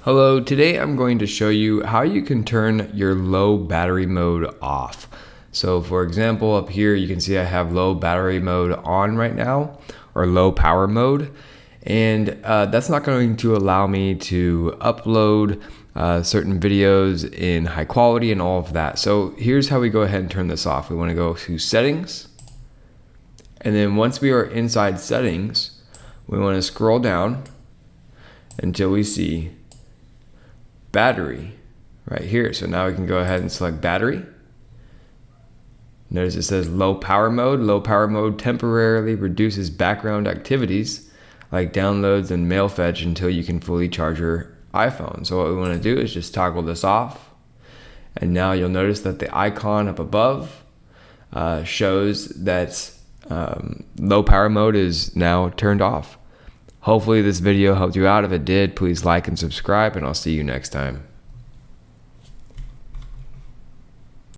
Hello, today I'm going to show you how you can turn your low battery mode off. So for example, up here you can see I have low battery mode on right now, or low power mode, and that's not going to allow me to upload certain videos in high quality and all of that. So here's how we go ahead and turn this off. We want to go to settings, and then once we are inside settings, we want to scroll down until we see battery right here. So now we can go ahead and select battery. Notice it says low power mode. Low power mode temporarily reduces background activities like downloads and mail fetch until you can fully charge your iPhone. So what we want to do is just toggle this off, and now you'll notice that the icon up above shows that low power mode is now turned off. Hopefully this video helped you out. If it did, please like and subscribe, and I'll see you next time.